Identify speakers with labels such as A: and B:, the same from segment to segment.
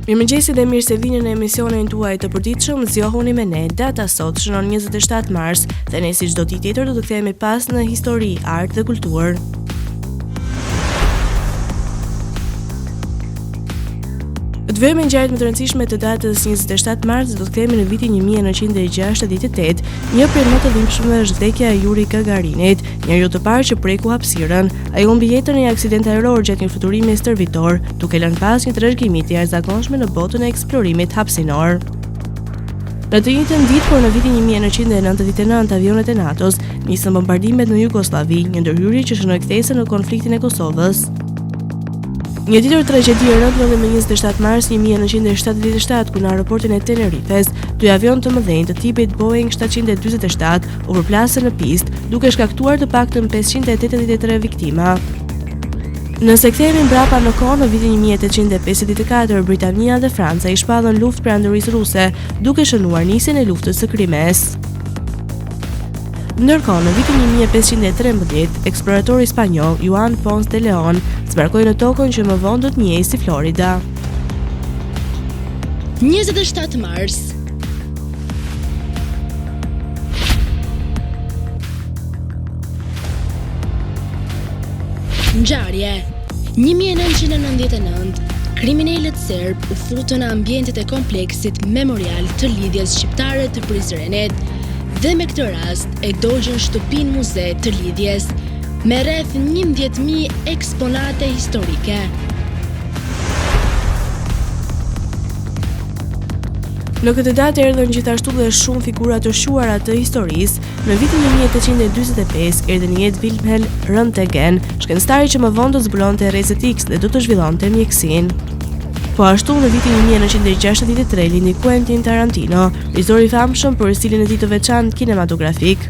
A: Mirëmëngjesi dhe mirë se vini në emisionin tuaj të përditshëm. Zgjohuni me ne. Data sot shënon 27 mars dhe ne si çdo ditë tjetër do të kthehemi pas në histori, art dhe kulturë. Të vëmë ngjarjet më të rëndësishme të datës 27 mars, do të kthehemi në vitin 1968. Një prej më të dhimbshme është vdekja e Yuri Gagarinit, njeriu të parë që preku hapësirën. Ai humbi jetën në një aksident ajror gjatë një fluturimi stërvitor, duke lënë pas një trashëgimi të jashtëzakonshme në botën e eksplorimit hapësinor. Në të njëjtën ditë, por në vitin 1999, avionet e NATO-s nisën bombardimet në Jugosllavi, një ndërhyrje që shënoi kthesën në konfliktin e Kosovës. Një tjetër tragjedi e rëndë ndodhi më 27 mars 1977, kur në aeroportin e Tenerifes, dy avion të mëdhenj të tipit Boeing 747 u përplasën në pistë, duke shkaktuar të paktën 583 viktima. Nëse kthehemi mbrapa në kohë, në vitin 1854, Britania dhe Franca i shpallën luftë perandorisë ruse, duke shënuar nisjen e luftës së Krimes. Ndërkohë, në vitin 1513, eksploratori spanjoll Juan Ponce de Leon zbarkoi në tokën që më vonë do të nihej si Florida.
B: 27 mars. Ngjarje. 1999, kriminalët serb u futën në ambientet e kompleksit memorial të lidhjes shqiptare të Prizrenit dhe me këtë rast e dogjën shtëpinë muze të lidhjes me rreth 11.000 eksponate historike.
A: Në këtë datë erdhën gjithashtu dhe shumë figura të shuara të historisë. Në vitin 1845 erdhi në jetë Wilhelm Röntgen, shkencëtari që më vonë do zbulonte rrezet X dhe do të zhvillonte mjekësinë. Po ashtu, në vitin 1963 lindi Quentin Tarantino, regjisor i famshëm për stilin e tij të veçantë kinematografik.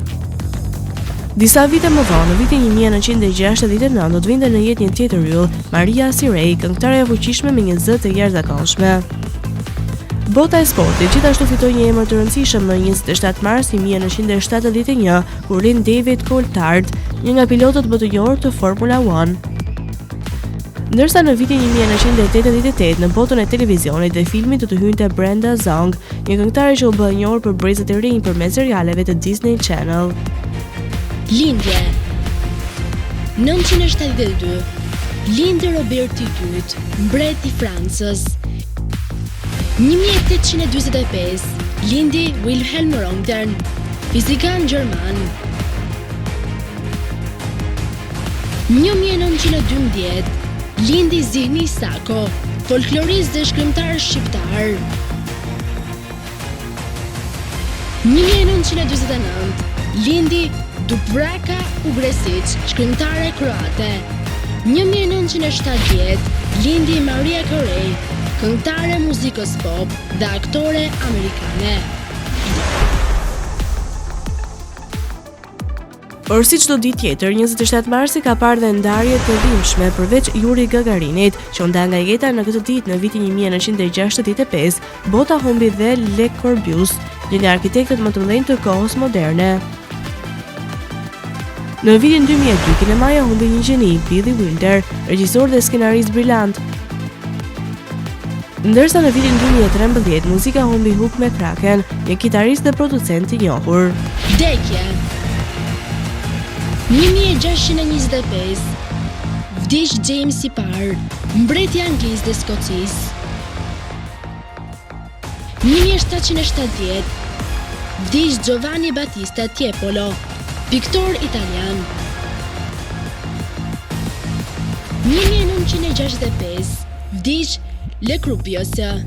A: Disa vite më vonë, në vitin 1969 do të vinte në jetë një tjetër yll, Maria Carey, këngëtare e fuqishme me një zë të jashtëzakonshme. Bota e sportit gjithashtu fitoi një emër të rëndësishëm në 27 mars 1971, kur lind David Coulthard, një nga pilotët më të njohur të Formula 1. Ndërsa në vitin 1988 në botën e televizionit dhe filmit do të hynte Brenda Song, një këngëtare që u bë e njohur për brezat e rinj përmes serialeve të Disney Channel.
B: Lindje. 972. Lindi Roberti II, mbreti i Francës. 1845. Lindi Wilhelm Röntgen, fizikan gjerman. 1912. Lindi Zihni Sako, folklorist dhe shkrimtar shqiptar. 1949. Lindi Dubravka Ugresic, shkrimtare kroate. 1970. Lindi Mariah Carey, këngëtare muzikës pop dhe aktore amerikane.
A: Por si çdo ditë tjetër, 27 marsi ka parë dhe ndarje të dhimbshme përveç Yuri Gagarinit, që nda nga jeta në këtë ditë në vitin 1965, bota humbi dhe Le Corbusier, një nga arkitektët më të mëdhenj të kohës moderne. Në vitin 2002, kinemaja humbi një gjeni, Billy Wilder, regjisor dhe skenarist brillant. Ndërsa në vitin 2013, muzika humbi Hugh McCracken, një kitarist dhe producent i njohur.
B: Vdekje. 1625. Vdiq James i parë, mbreti anglisë dhe skocisë. 1770. Vdiq Giovanni Battista Tiepolo, piktor italian. 1965. Vdiq Le Corbusier,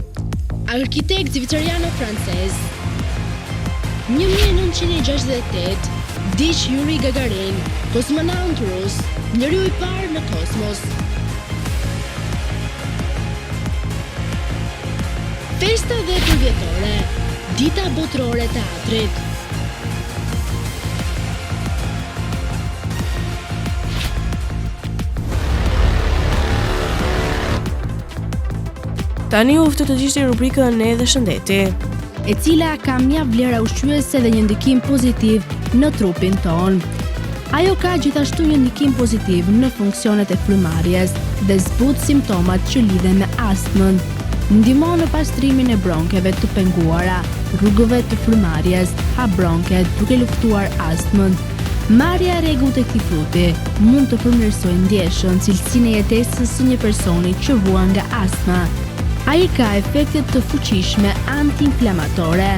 B: arkitekt zvicerjano-francez. 1968. Vdiq Yuri Gagarin, kosmonaut rus, njeriu i parë në kosmos. Festa dhe përvjetore, dita botërore e teatrit.
A: Tani u ftoj të gjishni rubrikën Ne dhe Shëndeti,
B: e cila ka mjaft vlera ushqyese dhe një ndikim pozitiv në trupin ton. Ajo ka gjithashtu një ndikim pozitiv në funksionet e frymarrjes dhe zbut simptomat që lidhen me astmën. ndihmon në pastrimin e bronkeve të penguara, rrugëve të frymarrjes, ha bronket duke luftuar astmën. Marrja e rregullt e këtij fruti mund të përmirësojë ndjeshën, cilësinë e jetesës së një personi që vuan nga astma. Ai ka efekte të fuqishme antiinflamatore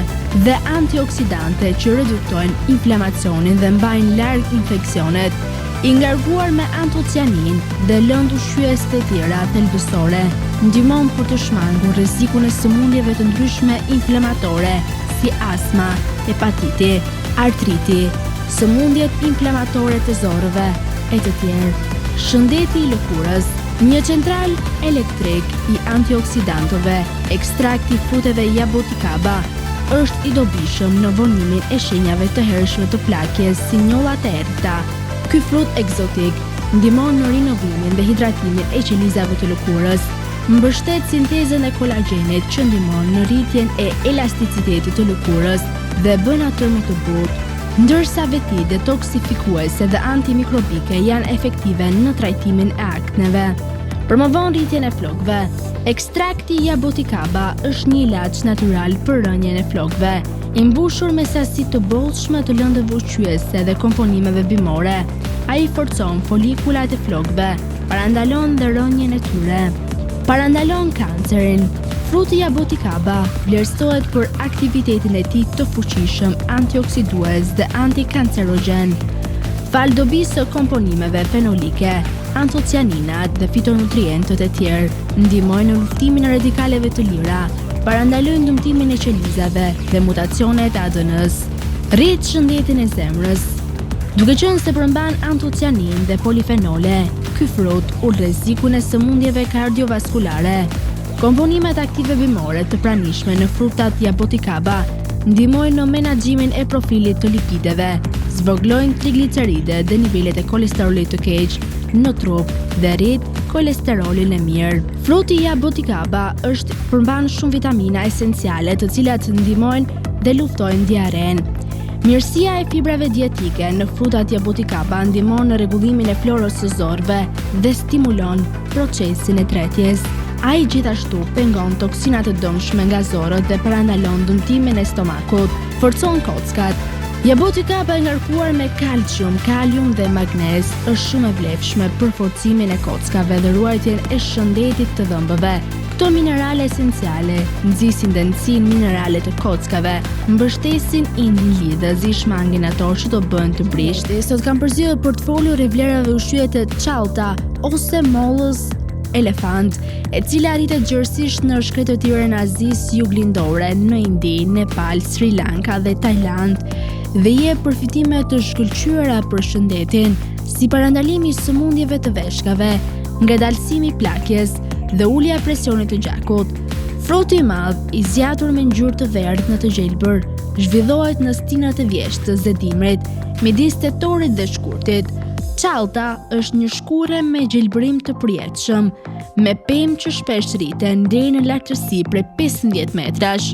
B: dhe antioksidante që reduktojnë inflamacionin dhe mbajnë larg infeksionet, i ngarkuar me antocianin dhe lëndë ushqyes të tjera thelbësore, ndihmon për të shmangur rrezikun e sëmundjeve të ndryshme inflamatore si astma, hepatiti, artriti, sëmundjet inflamatore të zorrëve e të tjerë. Shëndeti i lëkurës. Një central elektrik i antioksidantëve, ekstrakti i fruteve jaboticaba, është i dobishëm në vonimin e shenjave të hershme të plakjes si njollat e errëta. Ky frut egzotik ndihmon në rinovimin dhe hidratimin e qelizave të lëkurës, mbështet sintezën e kolagjenit që ndihmon në rritjen e elasticitetit të lëkurës dhe bën atë më të butë, ndërsa veti detoksifikuese dhe antimikrobike janë efektive në trajtimin e akneve. Promovon rritjen e flokëve. Ekstrakti jaboticaba është një ilaç natyral për rënjen e flokëve, i mbushur me sasi të bollshme të lëndëve ushqyese dhe komponimeve bimore. Ai forcon folikulat e flokëve, parandalon dhe rënjen e tyre. Parandalon kancerin. Fruti jaboticaba vlerësohet për aktivitetin e tij të fuqishëm antioksidues dhe antikancerogen. Fal dobisë së komponimeve fenolike, antocianinat dhe fitonutrientët e tjerë ndihmojnë në luftimin e radikaleve të lira, parandalojnë dëmtimin e qelizave dhe mutacionet e ADN-s. Rrit shëndetin e zemrës. Duke qenë se përmban antocianin dhe polifenole, ky frut ul rrezikun e sëmundjeve kardiovaskulare. Komponimet aktive bimore të pranishme në frutat jaboticaba ndihmojnë në menaxhimin e profilit të lipideve, zvoglojnë trigliceridet dhe nivelet e kolesterolit të keq në trup dhe rrit kolesterolin e mirë. Fruti jaboticaba përmban shumë vitamina esenciale të cilat ndihmojnë dhe luftojnë diaren. Mirësia e fibrave dietike në frutat jaboticaba ndihmon në rregullimin e florës së zorrëve dhe stimulon procesin e tretjes. Ai gjithashtu pengon toksinat të dëmshme nga zorët dhe parandalon dëmtimin e stomakut, forcon kockat. Jaboticaba e ngarkuar me kalcium, kalium dhe magnez është shumë e vlefshme për forcimin e kockave dhe ruajtjen e shëndetit të dhëmbëve. Këto minerale esenciale nxisin dënësinë minerale të kockave, mbështesin indin lidhës, i shmangin ato që do bëjnë të brishtë. Sot kam përzgjedhur portfolio e vlerave ushqyese të Chalta ose mollës elefant, e cila rritet gjërësisht në shkretët e tyre në Azisë Juglindore, në Indi, Nepal, Sri Lanka dhe Tajland, dhe jep përfitime të shkëlqyera për shëndetin, si parandalimi i sëmundjeve të veshkave, ngadalësimi i plakjes dhe ulja e presionit të gjakut. Fruti i madh, i zgjatur me ngjyrë të verdhë në të gjelbër, zhvillohet në stinat e vjeshtës dhe dimrit, midis tetorit dhe shkurtit. Chalta është një shkure me gjelbërim të përjetshëm, me pemë që shpesh rriten deri në lartësi prej 15 metrash.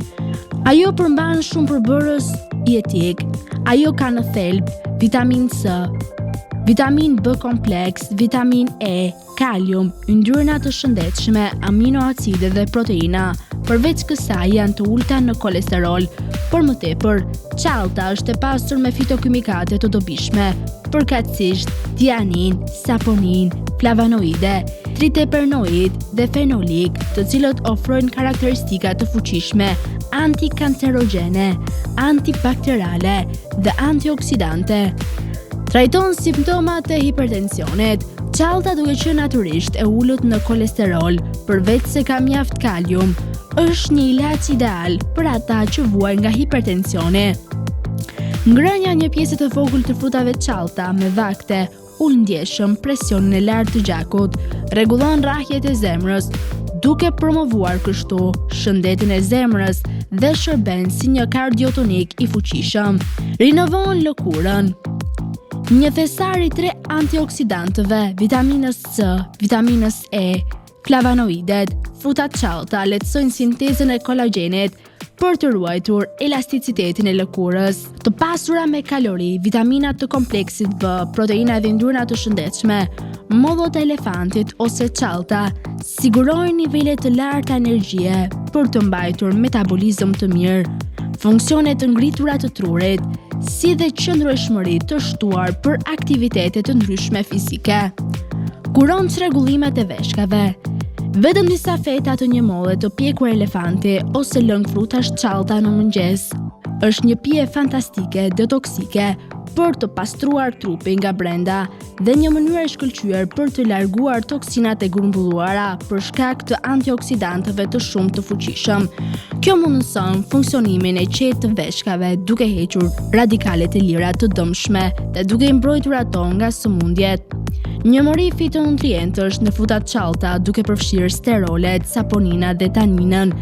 B: Ajo përmban shumë përbërës jetik. Ajo ka në thelb vitamin C, vitamin B kompleks, vitamin E, kalium, yndyrna të shëndetshme, aminoacide dhe proteina. Përveç kësaj janë të ulta në kolesterol, por më tepër, Chalta është e pasur me fitokimikate të dobishme, përkatësisht tianin, saponin, flavonoide, triterpenoid dhe fenolik, të cilët ofrojnë karakteristika të fuqishme, antikancerogene, antibakteriale dhe antioksidante. Trajton simptomat e hipertensionit. Chalta, duke qenë natyrisht e ulët në kolesterol, përveç se ka mjaft kalium, është një ilaç ideal për ata që vuajnë nga hipertensioni. Ngrënia një pjesë të vogël të frutave Chalta me vakte ul ndjeshëm presionin e lartë të gjakut, rregullon rrahjet e zemrës, duke promovuar kështu shëndetin e zemrës dhe shërben si një kardiotonik i fuqishëm. Rinovon lëkurën. Një thesar i 3 antioksidantëve, vitaminës C, vitaminës E, flavonoidet, frutat Chalta lehtësojnë sintezën e kolagjenit, për të ruajtur elasticitetin e lëkurës. Të pasura me kalori, vitaminat të kompleksit B, proteina dhe yndyrna të shëndetshme, mollot e elefantit ose çallta sigurojnë nivele të larta energjie për të mbajtur metabolizëm të mirë, funksione të ngritura të trurit, si dhe qëndrueshmëri të shtuar për aktivitete të ndryshme fizike. Kuron çrregullimet e veshkave. Vetëm disa feta të një molle të pjekur elefanti ose lëng frutash çallta në mëngjes është një pije fantastike detoksike për të pastruar trupin nga brenda dhe një mënyrë e shkëlqyer për të larguar toksinat e grumbulluara për shkak të antioksidantëve të shumë të fuqishëm. Kjo mundëson funksionimin e qetë të veshkave duke hequr radikalet e lira të dëmshme dhe duke i mbrojtur ato nga sëmundjet. Një mori fitonutrientësh në frutat çallta duke përfshirë sterolet, saponinat dhe taninën,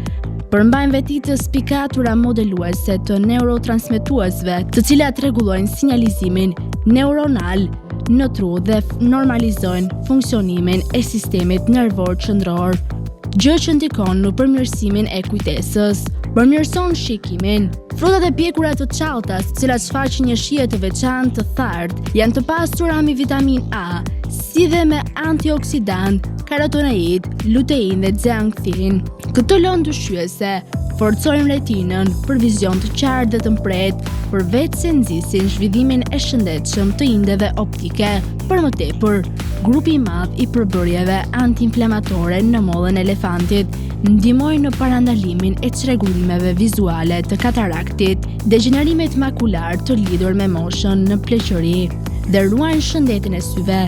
B: përmbajnë veti të spikatura modeluese të neurotransmetuesve, të cilat rregullojnë sinjalizimin neuronal në tru dhe normalizojnë funksionimin e sistemit nervor qendror, gjë që ndikon në përmirësimin e kujtesës. Përmirëson shikimin. Frutat e pjekura të çalltas, të cilat shfaqin një shije të veçantë të thartë, janë të pasura me vitamin A, si dhe me antioksidant, karotenoid, lutein dhe zeanktin. Këto lëndë ushqyese forcojnë retinën për vizion të qartë dhe të mpret, përveç se nxisin zhvillimin e shëndetshëm të indeve optike. Për më tepër, grupi i madh i përbërjeve antiinflamatore në mollën e elefantit ndihmojnë në parandalimin e çrregullimeve vizuale të kataraktit, degenerimit makular të lidhur me moshën në pleqëri dhe ruajnë shëndetin e syve.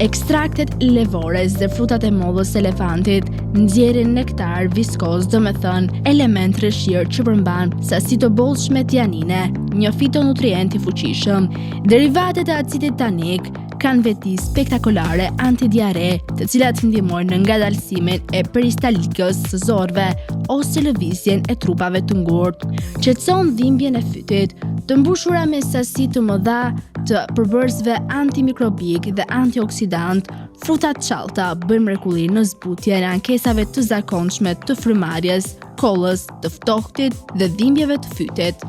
B: Ekstraktet levores dhe frutat e mollës së elefantit nxjerrin nektar viskoz, domethënë element rreshir që përmban sasi të bollshme tianine, një fitonutrient i fuqishëm. Derivatet e acidit tanik kanë veti spektakolare antidiare, të cilat ndihmojnë në ngadalësimin e peristalikës së zorëve ose lëvizjen e trupave të ngurtë. Qetëson dhimbjen e fytit, të mbushura me sasi të mëdha të përbërësve antimikrobik dhe antioksidant. Frutat çallta bëjnë mrekulli në zbutjen e ankesave të zakonshme të frymarrjes, kollës, të ftohtit dhe dhimbjeve të fytit.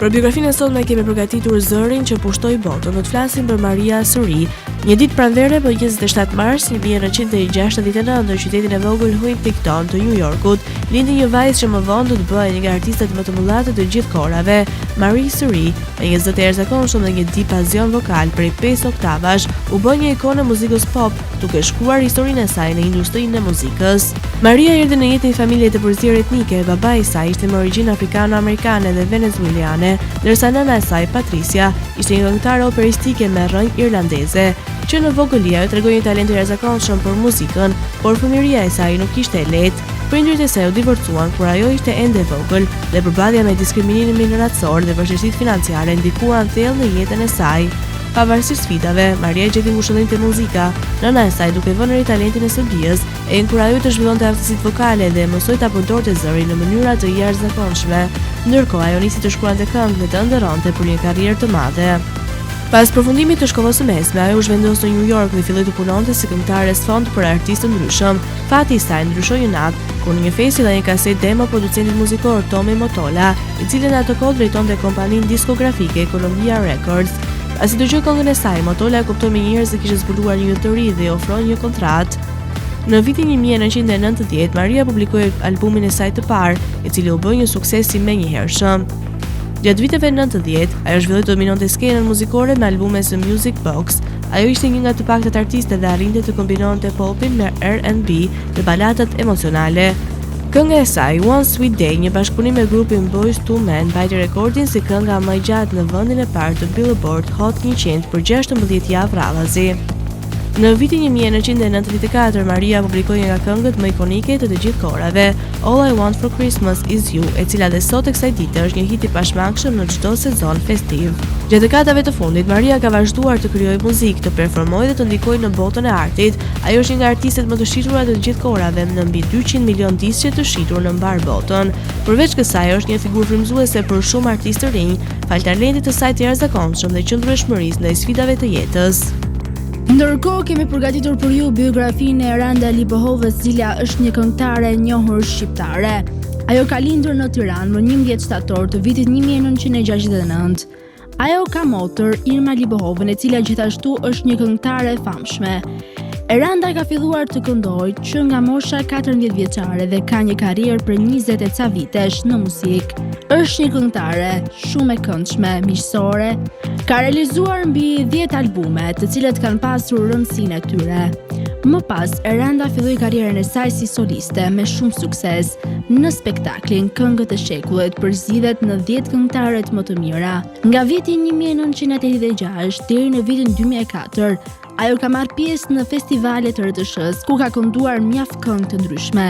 A: Për biografinë e sotme kemi përgatitur zërin që pushtoi botën. Do të flasim për Maria Curie. Një ditë pranvere për 27 mars 1969 në qytetin e vogël Huntington të New Yorkut, lindi një vajzë që më vonë do të bëhej një nga artistët më të mëdha të gjithë kohërave. Maria Curie, me një zë të jashtëzakonshëm dhe një diapazion vokal prej 5 oktavash, u bë një ikonë e muzikës pop, duke shkruar historinë e saj në industrinë e muzikës. Maria erdhi në jetë një familje të përzierë etnike. Babai i saj ishte me origjinë afrikano-amerikane dhe venezueliane, ndërsa nëna e saj, Patricia, ishte një këngëtare operistike me rrënjë irlandeze. Që në vogëli ajo tregoi një talent të jashtëzakonshëm për muzikën, por fëmijëria e saj nuk ishte e lehtë. Prindërit e saj u divorcuan kur ajo ishte ende vogël dhe përballja me diskriminimin racor dhe vështirësitë financiare ndikuan thellë në jetën e saj. Pavarësisht sfidave, Maria gjeti ngushëllim te muzika. Nëna e saj, duke vënë re talentin e së bijës, e inkurajoi të zhvillonte aftësitë vokale dhe mësoi ta përdorte zërin në mënyra të jashtëzakonshme. Ndërkohë, ajo nisi të shkruante këngë dhe të ëndërronte për një karrierë të madhe. Pas përfundimit të shkollës së mesme, ajo u zhvendos në New York dhe filloi të punonte si këngëtare sfond për artistë të ndryshëm. Fati i saj ndryshoi një natë kur në një festi dha një kaset demo producentit muzikor Tommy Mottola, i cili në atë kohë drejtonte kompaninë diskografike Columbia Records. Pasi dëgjoi këngën e saj, Mottola e kuptoi menjëherë se kishte zbuluar një të ri dhe i ofroi një kontratë. Në vitin 1990, Maria publikoi albumin e saj të parë, i cili u bë një sukses i menjëhershëm. Gjatë viteve 90, ajo zhvilloi të dominonte skenën muzikore me albumet si Music Box. Ajo ishte një nga të paktët artiste dhe arrinte të kombinonte popin me R&B dhe baladat emocionale. Kënga e saj, One Sweet Day, një bashkëpunim me grupin Boyz II Men, mbajti rekordin si kënga më e gjatë në vendin e parë të Billboard Hot 100 për 16 javë radhazi. Në vitin 1994, Maria publikoi një nga këngët më ikonike të gjithë kohërave, All I Want for Christmas Is You, e cila dhe sot e kësaj dite është një hit i pashmangshëm në çdo sezon festiv. Gjatë dekadave të fundit, Maria ka vazhduar të krijojë muzikë, të performojë dhe të ndikojë në botën e artit. Ajo është një nga artistët më të shitura të gjithë kohërave, me mbi 200 milion diskje të shitur në mbar botën. Përveç kësaj, është një figurë frymëzuese për shumë artistë të rinj, fal talentit të saj të jashtëzakonshëm dhe qëndrueshmërisë ndaj sfidave të jetës.
B: Ndërkohë kemi përgatitur për ju biografinë e Eranda Libohovës, cila është një këngëtare e njohur shqiptare. Ajo ka lindur në Tiranë më 11 shtator të vitit 1969. Ajo ka motër Irma Libohovën, e cila gjithashtu është një këngëtare e famshme. Eranda ka filluar të këndojë që nga mosha 14 vjeçare dhe ka një karrierë për 20 e ca vitesh në muzikë. Është një këngëtare shumë e këndshme, miqësore. Ka realizuar mbi 10 albume, të cilët kanë pasur rëndësinë e tyre. Më pas, Eranda filloi karrierën e saj si soliste me shumë sukses. Në spektaklin Këngët e Shekullit përzidhet në 10 këngëtarët më të mira. Nga viti 1986 deri në vitin 2004, ajo ka marrë pjesë në festivale të RTS, ku ka kënduar mjaft këngë të ndryshme.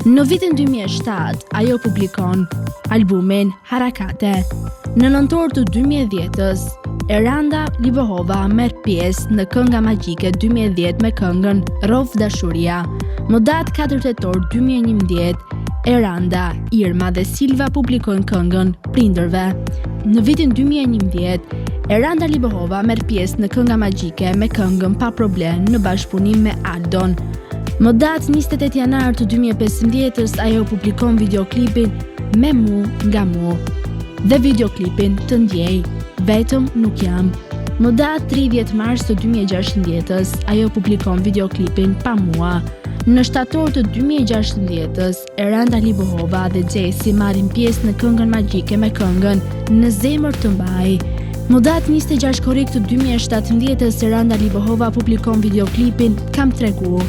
B: Në vitin 2007, ajo publikon albumin Harakate. Në nëntor të 2010-s, Eranda Libohova merr pjesë në Kënga Magjike 2010 me këngën Rov Dashuria. Më datë 4 tetor 2011, Eranda, Irma dhe Silva publikojnë këngën Prindërve. Në vitin 2011, Eranda Libohova merr pjesë në Kënga Magjike me këngën Pa Problem në bashkëpunim me Aldon. Më datë 28 janar të 2015-s, ajo publikon videoklipin Me Mu Nga Mu dhe videoklipin Të Ndjej, Vetëm Nuk Jam. Më datë 30 mars të 2016-s, ajo publikon videoklipin Pa Mua. Në shtator të 2016-s, Eranda Libohova dhe Xhesi marrin pjesë në Këngën Magjike me këngën Në Zemër Të Mbaj. Më datë 26 korrik të 2017-s, Eranda Libohova publikon videoklipin Kam Tregu.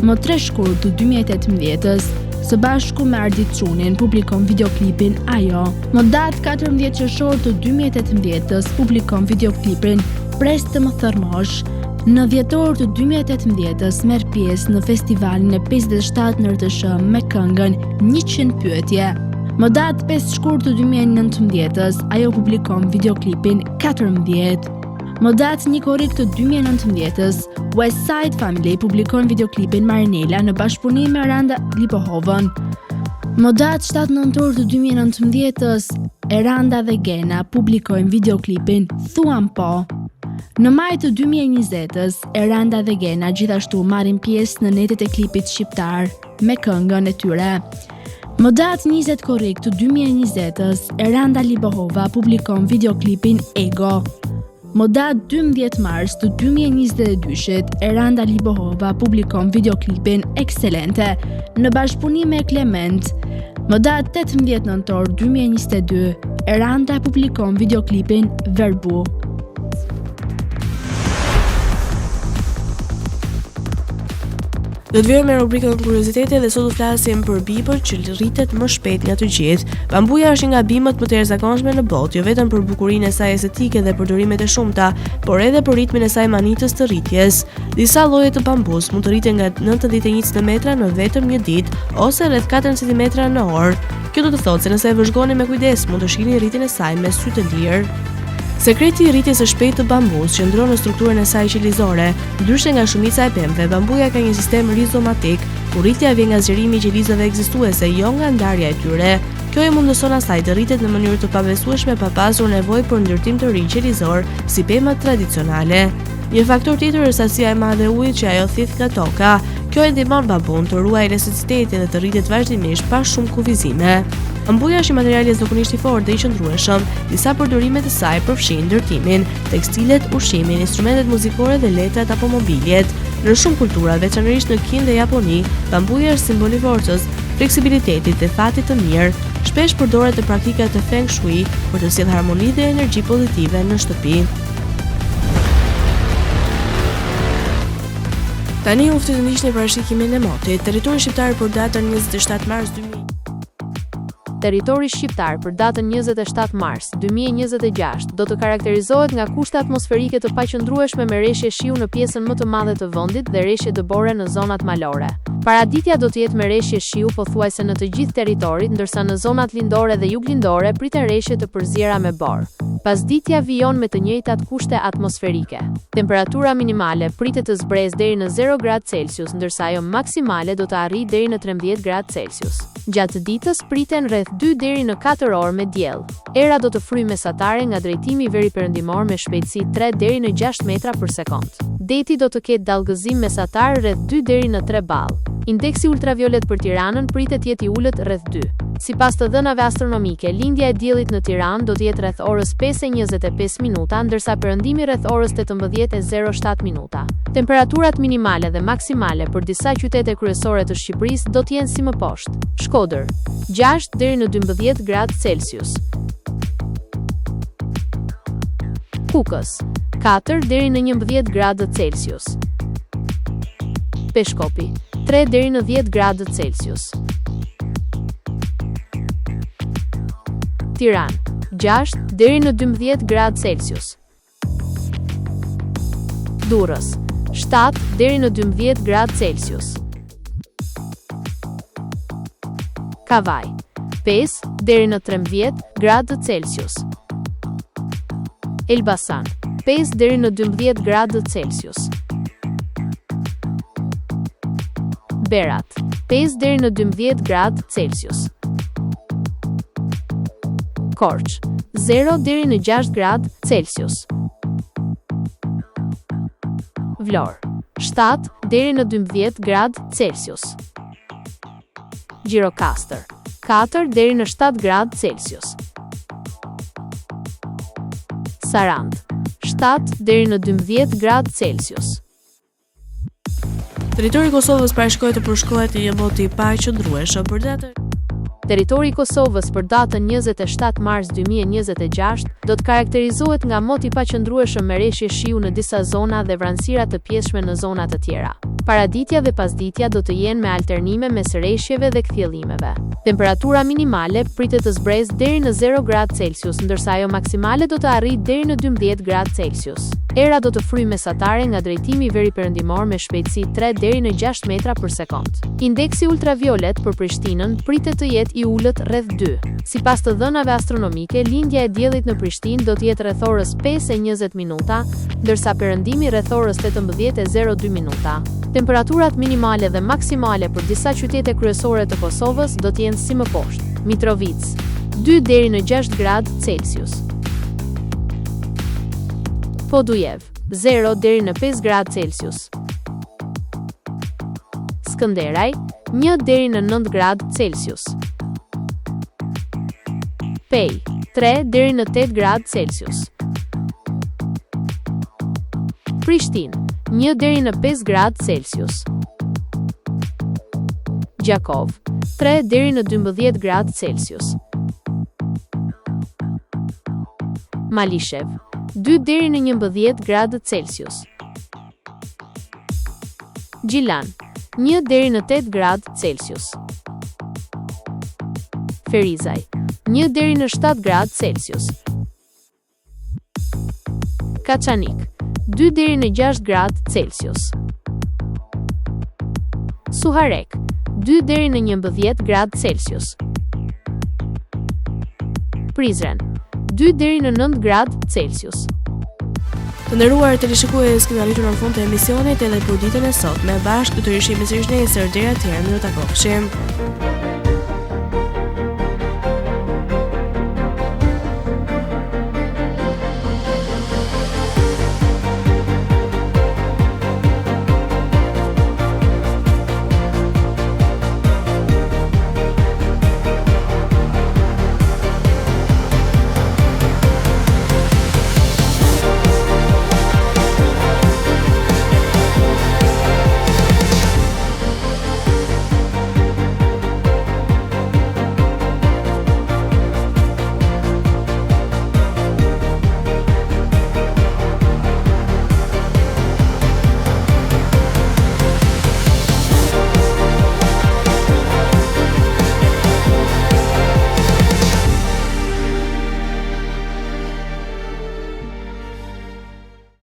B: Më 3 shkurt të 2018-s, së bashku me Ardit Çunin publikon videoklipin Ajo. Më datë 14 qershor të 2018-s, publikon videoklipin Pres të më thërmosh. Në dhjetor të 2018-s merr pjesë në festivalin e 57 në RTS me këngën 100 pyetje. Më datë 5 shkurt të 2019-s, ajo publikon videoklipin 14. Më datë 1 korrik të 2019-s, West Side Family publikon videoklipin Marinela në bashkëpunim me Eranda Libohovën. Më datë 7 nëntor të 2019-s, Eranda dhe Gena publikojnë videoklipin Thuam Po. Në maj të 2020-s, Eranda dhe Gena gjithashtu marrin pjesë në netët e klipit shqiptar me këngën e tyre. Më datë 20 korrik të 2020-s, Eranda Libohova publikon videoklipin Ego. Më datë 12 mars të 2022-shit, Eranda Libohova publikon videoklipin Excelente në bashkëpunim me Clement. Më datë 18 nëntor 2022, Eranda publikon videoklipin Verbu.
A: Do të vijmë me rubrikën kuriozitete dhe sot do flasim për bimët që rritet më shpejt nga të gjithë. Bambuja është nga bimët më të jashtëzakonshme në botë, jo vetëm për bukurinë e saj estetike dhe përdorimet e shumta, por edhe për ritmin e saj manitës të rritjes. Disa lloje të bambus mund të rriten nga 91 cm në vetëm një ditë ose rreth 4 cm në orë. Kjo do të thotë se nëse e vëzhgoni me kujdes, mund të shihni rritjen e saj me sy të lirë. Sekreti i rritjes së shpejtë të bambus qëndron në strukturën e saj qelizore. Ndryshe nga shumica e pemëve, bambuja ka një sistem rizomatik, ku rritja vjen nga zgjerimi i qelizave ekzistuese, jo nga ndarja e tyre. Kjo i mundëson asaj të rritet në mënyrë të pabesueshme pa pasur nevojë për ndërtim të rinj qelizor si pemët tradicionale. Një faktor tjetër është sasia e madhe e ujit që ajo thith nga toka. Kjo e ndihmon bambun të ruajë elasticitetin dhe të rritet vazhdimisht pa shumë kufizime. Bambuja është një material jashtëzakonisht i fortë dhe i qëndrueshëm. Disa përdorime të saj përfshin ndërtimin, tekstilet, ushqimin, instrumentet muzikore dhe letrat apo mobiljet. Në shumë kultura, veçanërisht në Kinë dhe Japoni, bambuja është simbol i forcës, fleksibilitetit dhe fatit të mirë. Shpesh përdoret në praktikat të Feng Shui për të sjellë harmoni dhe energji pozitive në shtëpi. Tani u ftoi të ndiqni parashikimin e motit. Territori shqiptar për datën 27 mars 2000.
C: Territori shqiptar për datën 27 mars 2026 do të karakterizohet nga kushte atmosferike të paqëndrueshme me reshje shiu në pjesën më të madhe të vendit dhe reshje dëbore në zonat malore. Paraditja do të jetë me reshje shiu pothuajse në të gjithë territorit, ndërsa në zonat lindore dhe juglindore priten reshje të përziera me borë. Pasditja vijon me të njëjtat kushte atmosferike. Temperatura minimale pritet të zbresë deri në 0 gradë Celsius, ndërsa ajo maksimale do të arrijë deri në 13 gradë Celsius. Gjatë ditës priten rreth 2 deri në 4 orë me diell. Era do të fryjë mesatare nga drejtimi veriperëndimor me shpejtësi 3 deri në 6 metra për sekond. Deti do të ketë dallgëzim mesatar rreth 2 deri në 3 ball. Indeksi ultraviolet për Tiranën pritet jetë i ulët rreth 2. Sipas të dhënave astronomike, lindja e diellit në Tiranë do të jetë rreth orës 5:25 minuta, ndërsa perëndimi rreth orës 18:07 minuta. Temperaturat minimale dhe maksimale për disa qytete kryesore të Shqipërisë do të jenë si më poshtë. Shkodër, 6 deri në 12 gradë Celsius. Kukës, 4 deri në 11 gradë Celsius. Peshkopi, 3 deri në 10 gradë Celsius. Tiranë, 6 deri në 12 gradë Celsius. Durrës, 7 deri në 12 gradë Celsius. Kavaj, 5 deri në 13 gradë Celsius. Elbasan, 5 deri në 12 gradë Celsius. Berat, 5 deri në 12 gradë Celsius. Korç, 0 deri në 6 gradë Celsius. Vlorë, 7 deri në 12 gradë Celsius. Gjirokastër, 4 deri në 7 gradë Celsius. Sarandë, 7 deri në 12 gradë Celsius.
A: Territori i Kosovës parashikohet të përshkruhet një voti i paqëndrueshëm për datën.
C: Territori i Kosovës për datën 27 mars 2026 do të karakterizohet nga mot i paqëndrueshëm me reshje shiu në disa zona dhe vranësira të pjeshme në zona të tjera. Paraditja dhe pasditja do të jenë me alternime mes reshjeve dhe kthjellimeve. Temperatura minimale pritet të zbresë deri në 0 gradë Celsius, ndërsa ajo maksimale do të arrijë deri në 12 gradë Celsius. Era do të fryjë mesatare nga drejtimi veriperëndimor me shpejtësi 3 deri në 6 metra për sekond. Indeksi ultraviolet për Prishtinën pritet të jetë i ulët rreth 2. Sipas të dhënave astronomike, lindja e diellit në Prishtinë do të jetë rreth orës 5:20 minuta, ndërsa perëndimi rreth orës 18:02 minuta. Temperaturat minimale dhe maksimale për disa qytete kryesore të Kosovës do të jenë si më poshtë. Mitrovica, 2 deri në 6 gradë Celsius. Podujev, 0 deri në 5 gradë Celsius. Skënderaj, 1 deri në 9 gradë Celsius. Pej, 3 deri në 8 gradë Celsius. Prishtinë, 1 deri në 5 gradë Celsius. Gjakov, 3 deri në 12 gradë Celsius. Malishev, 2 deri në 11 gradë Celsius. Gjilan, 1 deri në 8 gradë Celsius. Ferizaj, 1 deri në 7 gradë Celsius. Kaçanik, 2 deri në 6 gradë Celsius. Suharek, 2 deri në 11 gradë Celsius. Prizren, 2 deri në 9 gradë Celsius.
A: Të nderuar teleshikues, kemi arritur në fund të emisionit edhe për ditën e sotme. Bashkë do të rishim nesër deri atëherë, ne do ta takoshim.